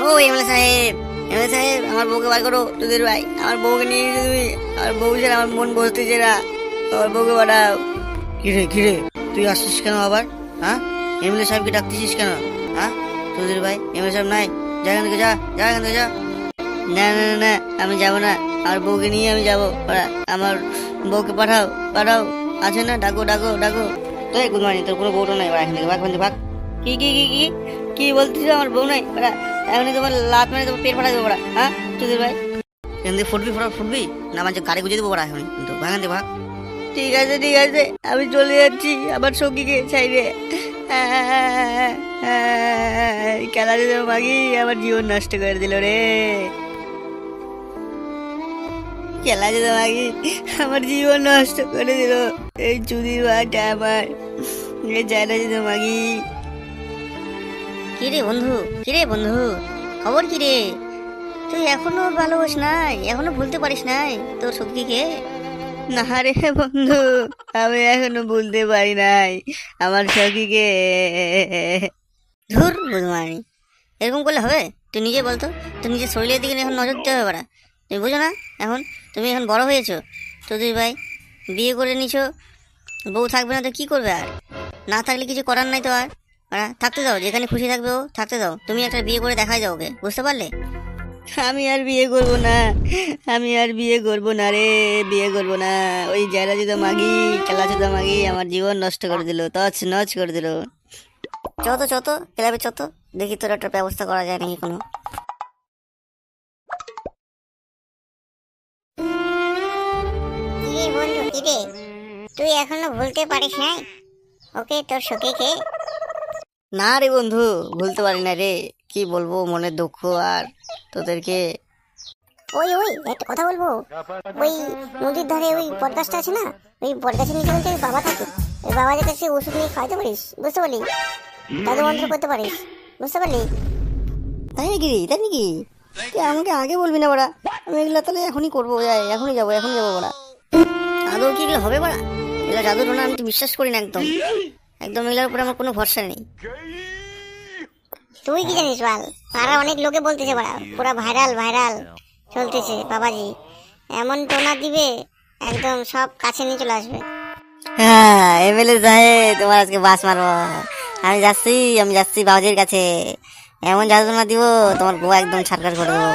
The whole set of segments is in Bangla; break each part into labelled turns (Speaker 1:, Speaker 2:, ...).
Speaker 1: ও এমএলএ সাহেব, এমএলএ সাহেব, আমার বউকে বার করো। তোদের ভাই আমার বউকে নিয়ে নিয়েছো তুমি। আমার বউ ছাড়া আমার মন বসতেছে না। আমার বউকে বাড়াও। কিরে কিরে, তুই আসছিস কেন আবার? হ্যাঁ, এমএলএ সাহেবকে ডাকতেছিস কেন? হ্যাঁ, তোদের ভাই এমএলএ সাহেব নাই, যা এখান থেকে, যা যা এখান থেকে যা। না না না না, আমি যাবো না। আমার বউকে নিয়ে আমি যাবো। আমার বউকে পাঠাও পাঠাও। আছে না, ডাকো ডাকো ডাকো। তো গুড মর্নিং, তোর কোনো বউটা নাই, এখান থেকে ভাগ, এখান থেকে ভাগ। কি কি কি কি কি বলছিস? আমার বউ নাই, এখন তোমার লাত মানে তোমার পেট ফাটা দেবো। হ্যাঁ তোদের ভাই, এখান থেকে ফুটবি ফুটবি না, মানে গাড়ি গুঁজে দেবো এখন কিন্তু। ভাগান দে ভাগ। ঠিক আছে ঠিক আছে, আমি চলে যাচ্ছি আমার সঙ্গীকে চাইবে। খেলা দিতে মাগি আমার জীবন নষ্ট করে দিল রে। খেলা দিতে মাগি আমার জীবন নষ্ট করে দিল। এই চুদির ভাইটা আমার খেলা দিতে মাগি। কিরে বন্ধু, কিরে বন্ধু, খবর কিরে? তুই এখনো ভালোবাস নাই, এখনো ভুলতে পারিস নাই তোর সখীকে? না রে বন্ধু, আমি এখনো ভুলতে পারি নাই আমার সখীকে। ধুর বুঝমানি, এরকম করলে হবে? তুই নিজে বলতো, তুই নিজের শরীরের দিকে এখন নজর দিতে হবে। তুমি বুঝো না? তুমি এখন বড় হয়েছো, তোদের ভাই বিয়ে করে নিছো, বউ থাকবে না তো কি করবে? আর না থাকলে কিছু করার নাই তো। আর থাকতে দাও, যেখানে খুশি থাকবে ও থাকতে দাও। তুমি একটা বিয়ে করে দেখাই দাও ওকে, বুঝতে পারলে? আমি আর বিয়ে করব না, আমি আর বিয়ে করব না রে, বিয়ে করব না। ওই যারা যদি মাগি, খেলা যদি মাগি আমার জীবন নষ্ট করে দিল, তছ নছ করে দিল। চত ক্লাবে চত, দেখি তোর একটা ব্যবস্থা করা যায় নাকি কোনো।
Speaker 2: কিরে বন্ধু, কিরে তুই এখনো ভুলতে পারিস নাই ওকে, তোর সখীকে?
Speaker 1: না রে বন্ধু, ভুলতে পারি না রে। কি বলবো, মনের দুঃখ আর তোদেরকে।
Speaker 2: ওই একটা কথা বলবো, ওই নদীর ধারে ওই বটগাছটা আছে না, ওই বটগাছের নিচে বলতে বাবা থাকে। ওই বাবার কাছে ওষুধ নিয়ে খাওয়াতে পারিস, বুঝতে পারলি? দাদু মন্ত্র করতে পারিস, বুঝতে পারলি?
Speaker 1: তাই নাকি রে, তাই নাকি? তুই আমাকে আগে বলবি না বড়া, আমি এগুলো তাহলে এখনই করবো, এখনই যাবো বড়া। আদৌ কি এগুলো হবে বড়া? এগুলো জাদুর না, আমি তো বিশ্বাস করি না একদম। এগুলোর উপরে আমার কোনো ভরসা নেই।
Speaker 2: তুই কি জানিস বল? তারা অনেক লোকে বলতেছে বড়া, পুরা ভাইরাল চলতেছে বাবাজি। এমন টোনা দিবে একদম সব কাছে নিয়ে চলে আসবে।
Speaker 1: হ্যাঁ এমএলএ সাহেব, তোমার আজকে বাস মারবো। আমি যাচ্ছি বাবাজির কাছে। এমন জাদুনা দিব তোমার বউ একদম ছাড়কার করে দেবো।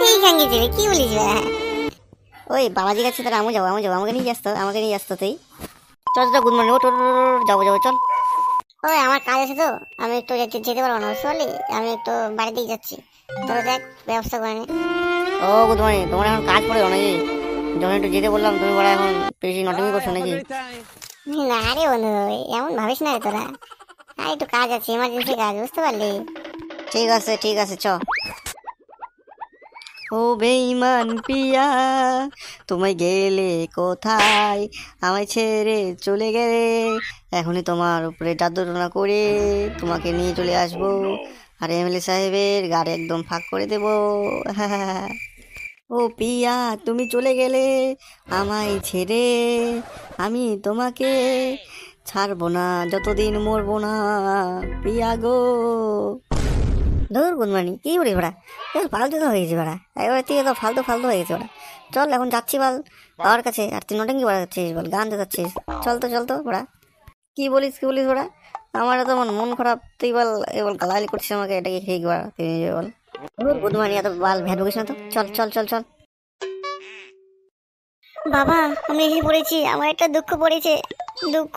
Speaker 2: এই সঙ্গে দেবে কি বলিস?
Speaker 1: ওই বাবাজির কাছে তাহলে আমি যাবো, আমাকে নিয়ে আসতো তুই। চল গুড মর্নিং, যাবো চল।
Speaker 2: ওই আমার কাজ আছে তো, আমি একটু যেতে পারবো না, বুঝতে পারলি? আমি একটু বাড়ি দিকে যাচ্ছি, তোরা দেখ ব্যবস্থা করে নে।
Speaker 1: ও গুড মর্নিং, তোমার এখন কাজ পড়ে নাকি? যখন একটু যেতে বললাম তুমি বড় এখন বেশি নটমি করছো নাকি?
Speaker 2: না রে বন্ধু, এমন ভাবিস না রে তোরা। আর একটু কাজ আছে, এমার্জেন্সি কাজ, বুঝতে পারলি?
Speaker 1: ঠিক আছে চ। ও বেঈমান পিয়া, তোমায় গেলে কোথায়, আমায় ছেড়ে চলে গেলে, এখনই তোমার উপরে জাদুটনা করে তোমাকে নিয়ে চলে আসবো, আর এমএলএ সাহেবের গাড়ি একদম ফাঁক করে দেবো। ও পিয়া, তুমি চলে গেলে আমায় ছেড়ে, আমি তোমাকে ছাড়বো না যতদিন মরবো না, পিয়া গো। ধর গুনমানি, কি করি ওরা ফালতু তো হয়ে গেছে ওরা, এবার থেকে তো ফালতু হয়ে গেছে ওরা। চল এখন যাচ্ছি বল বাবার কাছে, আর তুই নটেঙ্গি বাড়াচ্ছিস বল, গান যাচ্ছিস। চল তো ওরা। কি বলিস ওরা? আমার তো মন খারাপ, তুই বল এবার গালাগালি করছিস আমাকে, এটাকে ঠিক বাড়া তুই নিজে বল। গুনমানি এত বাল ভ্যান ঢুকিস না তো, চল।
Speaker 2: বাবা আমি এসে পড়েছি, আমার একটা দুঃখ পড়েছে। দুঃখ,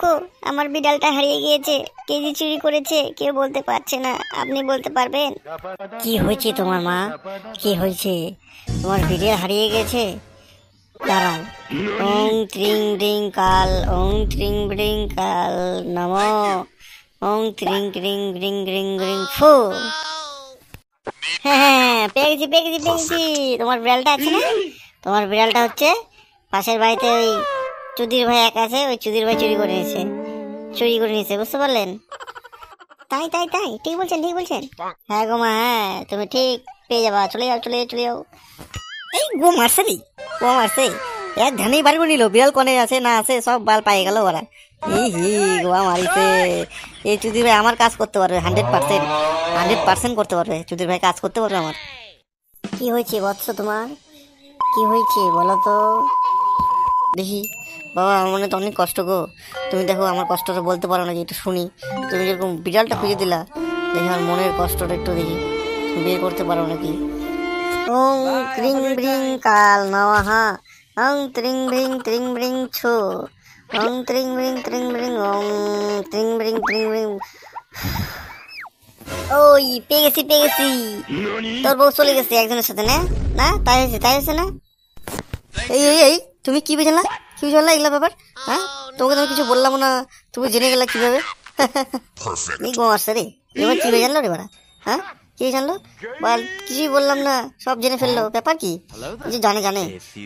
Speaker 2: আমার বিড়ালটা হারিয়ে গিয়েছে। কে যে চুরি করেছে কেউ বলতে পারছে না, আপনি বলতে পারবেন?
Speaker 1: কি হয়েছে তোমার মা? কি হয়েছে? তোমার বিড়াল হারিয়ে গেছে? দাঁড়াও। ওং ত্রিং ডিং কাল, ওং ত্রিং ব্রিং কাল নমো, ওং ত্রিং ক্রিং গ্রিং গ্রিং গ্রিং ফু। হ্যাঁ পেয়ে গেছি। তোমার বিড়ালটা আছে না? তোমার বিড়ালটা হচ্ছে পাশের বাড়িতে ওই চুদির ভাই একা আছে, ওই চুদির ভাই চুরি করে নিয়েছে, বুঝতে পারলেন?
Speaker 2: তাই ঠিক বলছেন।
Speaker 1: হ্যাঁ গো মা, হ্যাঁ তুমি ঠিক পেয়ে যাবা, চলে যাও। এই গো মারছে এক ধানেই বাড়ি নিল, বিড়াল কনে আছে না আছে সব বাল পাই গেল ওরা। গোয়া মারিছে। এই চুদির ভাই আমার কাজ করতে পারবে 100% করতে পারবে। চুদির ভাই কাজ করতে পারবে আমার।
Speaker 2: কি হয়েছে বৎস তোমার, কি হয়েছে বলো তো?
Speaker 1: দেখি বাবা, আমার মনে তো অনেক কষ্ট গো। তুমি দেখো আমার কষ্টটা বলতে পারো নাকি, একটু শুনি। তুমি যেরকম বিড়ালটা খুঁজে দিলা, দেখি আমার মনের কষ্টটা একটু দেখি বের করতে পারো নাকি। ওং ক্রিং ব্রিং কাল নমঃ, ওং ত্রিং ব্রিং ছো, ওং ত্রিং ব্রিং ওং ত্রিং ব্রিং। ওই পেয়ে গেছি। তোর বউ চলে গেছে একজনের সাথে, না না তাই হয়েছে না? এই তুমি কি বুঝলা এগুলা ব্যাপার? হ্যাঁ, তোমাকে তো কিছু বললাম না, তুমি জেনে গেলা কিভাবে? আসছে রে, এবার কি হয়ে জানলো রে বাড়া? হ্যাঁ, কি জানলো? বল, কিছুই বললাম না, সব জেনে ফেললো। ব্যাপার কি? যে জানে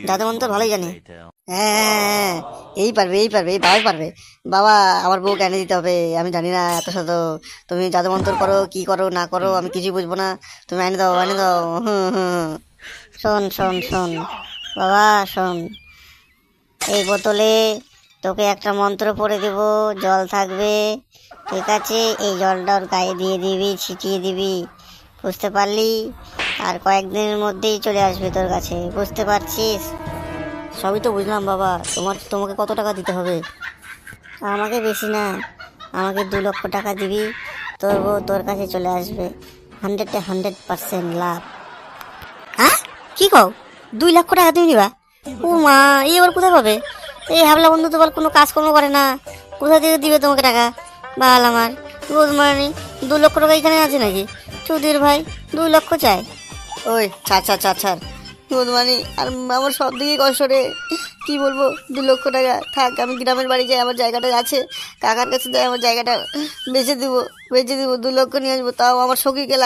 Speaker 1: দাদা মন তো ভালোই জানে। হ্যাঁ, এই পারবে, এই বাবাই পারবে। বাবা, আমার বউকে এনে দিতে হবে। আমি জানি না এত শত। তুমি জাদু মন্তর করো, কি করো না করো, আমি কিছুই বুঝবো না। তুমি এনে দাও। শোন বাবা, শোন। এই বোতলে তোকে একটা মন্ত্র পড়ে দেব, জল থাকবে, ঠিক আছে? এই জলটা ওর গায়ে দিয়ে দিবি, ছিটিয়ে দিবি, বুঝতে পারলি? আর কয়েকদিনের মধ্যেই চলে আসবে তোর কাছে, বুঝতে পারছিস? সবই তো বুঝলাম বাবা। তোমাকে কত টাকা দিতে হবে? আমাকে বেশি না, আমাকে 2 লক্ষ টাকা দিবি, তোর বউ তোর কাছে চলে আসবে। 100% লাভ। হ্যাঁ, কি কও? 2 লক্ষ টাকা তুমি দিবা? ও মা, এই আবার কোথায় পাবে? এই হাবলা বন্ধু তো কোনো কাজকর্ম করে না, কোথা থেকে দিবে তোমাকে টাকা? বাল আমার মানে 2 লক্ষ টাকা এখানে আছে নাকি? চৌধুরীর ভাই 2 লক্ষ চায়? ওই ছাড় মানে, আর আমার সব দিকে কষ্ট রে। কি বলবো, 2 লক্ষ টাকা থাক, আমি গ্রামের বাড়ি যাই, আমার জায়গাটা আছে, কাকার কাছে যাই, আমার জায়গাটা বেচে দিব। 2 লক্ষ নিয়ে আসবো, তাও আমার সখীকে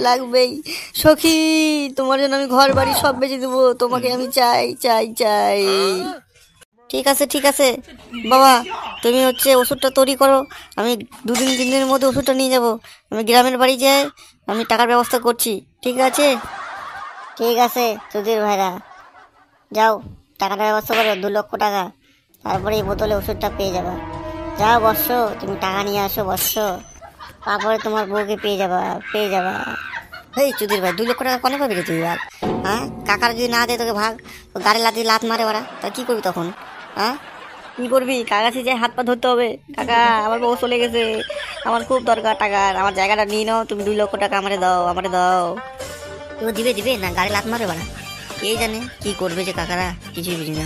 Speaker 1: লাগবেই। সখী, তোমার জন্য আমি ঘর বাড়ি সব বেচে দেবো, তোমাকে আমি চাই। ঠিক আছে বাবা, তুমি ওষুধটা তৈরি করো, আমি 2-3 দিনের মধ্যে ওষুধটা নিয়ে যাব। আমি গ্রামের বাড়ি যাই, আমি টাকার ব্যবস্থা করছি, ঠিক আছে? ঠিক আছে সুধীর ভাইরা, যাও টাকাটার ব্যবস্থা করো, 2 লক্ষ টাকা। তারপরে এই বোতলে ওষুধটা পেয়ে যাবা। যাও বর্ষ, তুমি টাকা নিয়ে আসো বর্ষ, তারপরে তোমার বউকে পেয়ে যাবা। এই চুদির ভাই, 2 লক্ষ টাকা কনে পাবি রে তুই? আর হ্যাঁ, কাকার যদি না দেয় তোকে, ভাগ, গাড়ি লাত মারে ওরা, তা কি করবি তখন? হ্যাঁ, কি করবি? কাকাছে যে হাত পা ধরতে হবে। কাকা, আমার বউ চলে গেছে, আমার খুব দরকার টাকার, আমার জায়গাটা নিয়ে নাও তুমি, 2 লক্ষ টাকা আমারে দাও। তো দিবে না, গাড়ি লাত মারে বাড়া। কে জানে কি করবে যে কাকারা, কিছুই বুঝি না।